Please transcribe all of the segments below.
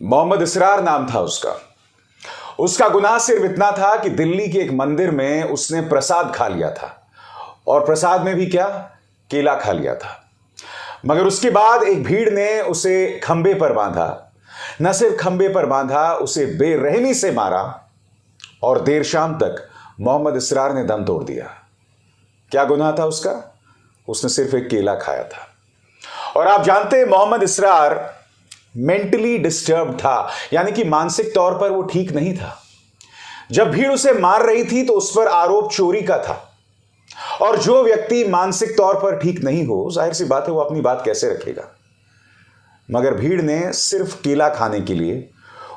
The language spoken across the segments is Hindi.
मोहम्मद इसरार नाम था उसका। उसका गुनाह सिर्फ इतना था कि दिल्ली के एक मंदिर में उसने प्रसाद खा लिया था, और प्रसाद में भी क्या, केला खा लिया था। मगर उसके बाद एक भीड़ ने उसे खंबे पर बांधा, न सिर्फ खंबे पर बांधा, उसे बेरहमी से मारा और देर शाम तक मोहम्मद इसरार ने दम तोड़ दिया। क्या गुनाह था उसका? उसने सिर्फ एक केला खाया था। और आप जानते हैं मोहम्मद इसरार मेंटली डिस्टर्ब था, यानी कि मानसिक तौर पर वो ठीक नहीं था। जब भीड़ उसे मार रही थी तो उस पर आरोप चोरी का था, और जो व्यक्ति मानसिक तौर पर ठीक नहीं हो, जाहिर सी बात है वो अपनी बात कैसे रखेगा। मगर भीड़ ने सिर्फ केला खाने के लिए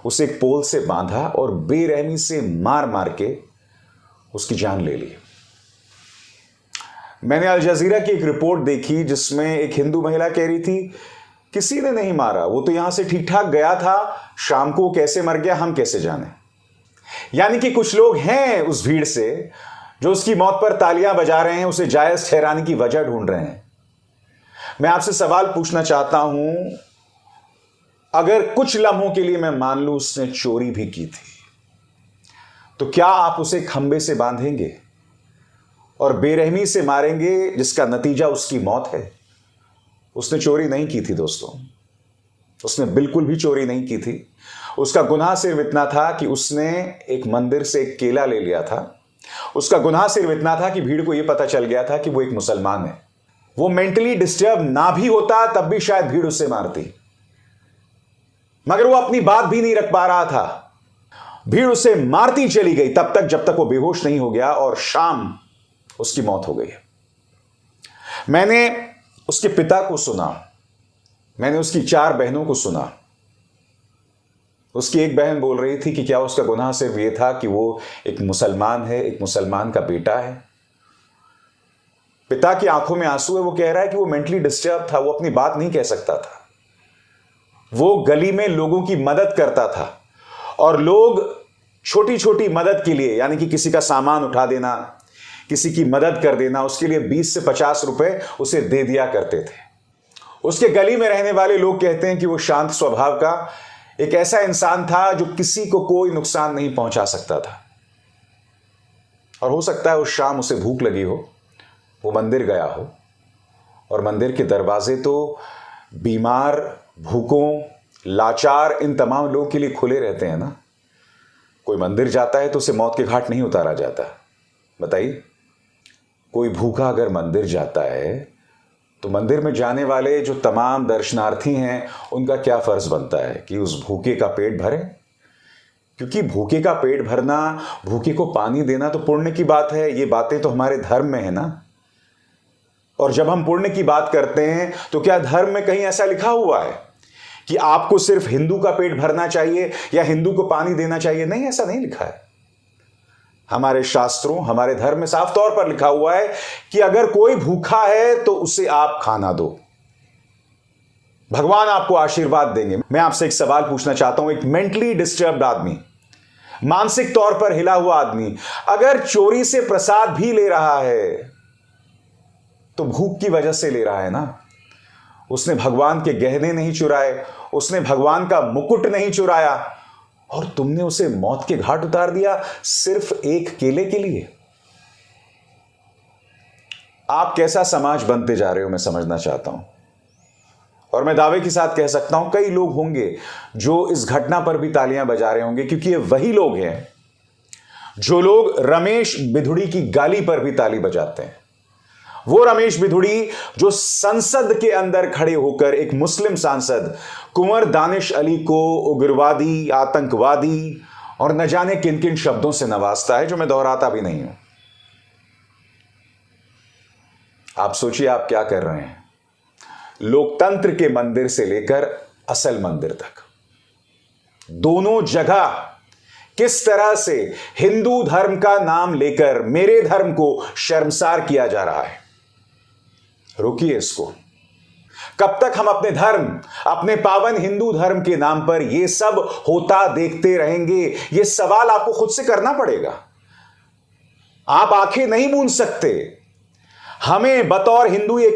उसे एक पोल से बांधा और बेरहमी से मार मार के उसकी जान ले ली। मैंने अल जजीरा की एक रिपोर्ट देखी जिसमें एक हिंदू महिला कह रही थी, किसी ने नहीं मारा, वो तो यहां से ठीक ठाक गया था, शाम को कैसे मर गया हम कैसे जाने। यानी कि कुछ लोग हैं उस भीड़ से जो उसकी मौत पर तालियां बजा रहे हैं, उसे जायज ठहराने की वजह ढूंढ रहे हैं। मैं आपसे सवाल पूछना चाहता हूं, अगर कुछ लम्हों के लिए मैं मान लूं उसने चोरी भी की थी, तो क्या आप उसे खंबे से बांधेंगे और बेरहमी से मारेंगे जिसका नतीजा उसकी मौत है? उसने चोरी नहीं की थी दोस्तों, उसने बिल्कुल भी चोरी नहीं की थी। उसका गुनाह सिर्फ इतना था कि उसने एक मंदिर से एक केला ले लिया था। उसका गुनाह सिर्फ इतना था कि भीड़ को यह पता चल गया था कि वो एक मुसलमान है। वो मेंटली डिस्टर्ब ना भी होता तब भी शायद भीड़ उससे मारती, मगर वो अपनी बात भी नहीं रख पा रहा था। भीड़ उसे मारती चली गई तब तक जब तक वो बेहोश नहीं हो गया, और शाम उसकी मौत हो गई। मैंने उसके पिता को सुना, मैंने उसकी 4 बहनों को सुना। उसकी एक बहन बोल रही थी कि क्या उसका गुनाह सिर्फ यह था कि वो एक मुसलमान है, एक मुसलमान का बेटा है। पिता की आंखों में आंसू है, वो कह रहा है कि वो मेंटली डिस्टर्ब था, वो अपनी बात नहीं कह सकता था। वो गली में लोगों की मदद करता था, और लोग छोटी छोटी मदद के लिए, यानी कि किसी का सामान उठा देना, किसी की मदद कर देना, उसके लिए 20 से 50 रुपए उसे दे दिया करते थे। उसके गली में रहने वाले लोग कहते हैं कि वो शांत स्वभाव का एक ऐसा इंसान था जो किसी को कोई नुकसान नहीं पहुंचा सकता था। और हो सकता है उस शाम उसे भूख लगी हो, वो मंदिर गया हो, और मंदिर के दरवाजे तो बीमार, भूखों, लाचार, इन तमाम लोगों के लिए खुले रहते हैं ना। कोई मंदिर जाता है तो उसे मौत के घाट नहीं उतारा जाता। बताइए, कोई भूखा अगर मंदिर जाता है तो मंदिर में जाने वाले जो तमाम दर्शनार्थी हैं उनका क्या फर्ज बनता है कि उस भूखे का पेट भरे, क्योंकि भूखे का पेट भरना, भूखे को पानी देना तो पुण्य की बात है। ये बातें तो हमारे धर्म में है ना। और जब हम पुण्य की बात करते हैं तो क्या धर्म में कहीं ऐसा लिखा हुआ है कि आपको सिर्फ हिंदू का पेट भरना चाहिए या हिंदू को पानी देना चाहिए? नहीं, ऐसा नहीं लिखा है। हमारे शास्त्रों, हमारे धर्म में साफ तौर पर लिखा हुआ है कि अगर कोई भूखा है तो उसे आप खाना दो, भगवान आपको आशीर्वाद देंगे। मैं आपसे एक सवाल पूछना चाहता हूं, एक मेंटली डिस्टर्ब्ड आदमी, मानसिक तौर पर हिला हुआ आदमी, अगर चोरी से प्रसाद भी ले रहा है तो भूख की वजह से ले रहा है ना। उसने भगवान के गहने नहीं चुराए, उसने भगवान का मुकुट नहीं चुराया, और तुमने उसे मौत के घाट उतार दिया सिर्फ एक केले के लिए। आप कैसा समाज बनते जा रहे हो, मैं समझना चाहता हूं। और मैं दावे के साथ कह सकता हूं कई लोग होंगे जो इस घटना पर भी तालियां बजा रहे होंगे, क्योंकि ये वही लोग हैं जो लोग रमेश बिधुड़ी की गाली पर भी ताली बजाते हैं। वो रमेश बिधुड़ी जो संसद के अंदर खड़े होकर एक मुस्लिम सांसद कुंवर दानिश अली को उग्रवादी, आतंकवादी और न जाने किन किन शब्दों से नवाजता है, जो मैं दोहराता भी नहीं हूं। आप सोचिए आप क्या कर रहे हैं। लोकतंत्र के मंदिर से लेकर असल मंदिर तक, दोनों जगह किस तरह से हिंदू धर्म का नाम लेकर मेरे धर्म को शर्मसार किया जा रहा है। रोकिए इसको। कब तक हम अपने धर्म, अपने पावन हिंदू धर्म के नाम पर यह सब होता देखते रहेंगे? यह सवाल आपको खुद से करना पड़ेगा। आप आंखें नहीं मूंद सकते। हमें बतौर हिंदू ये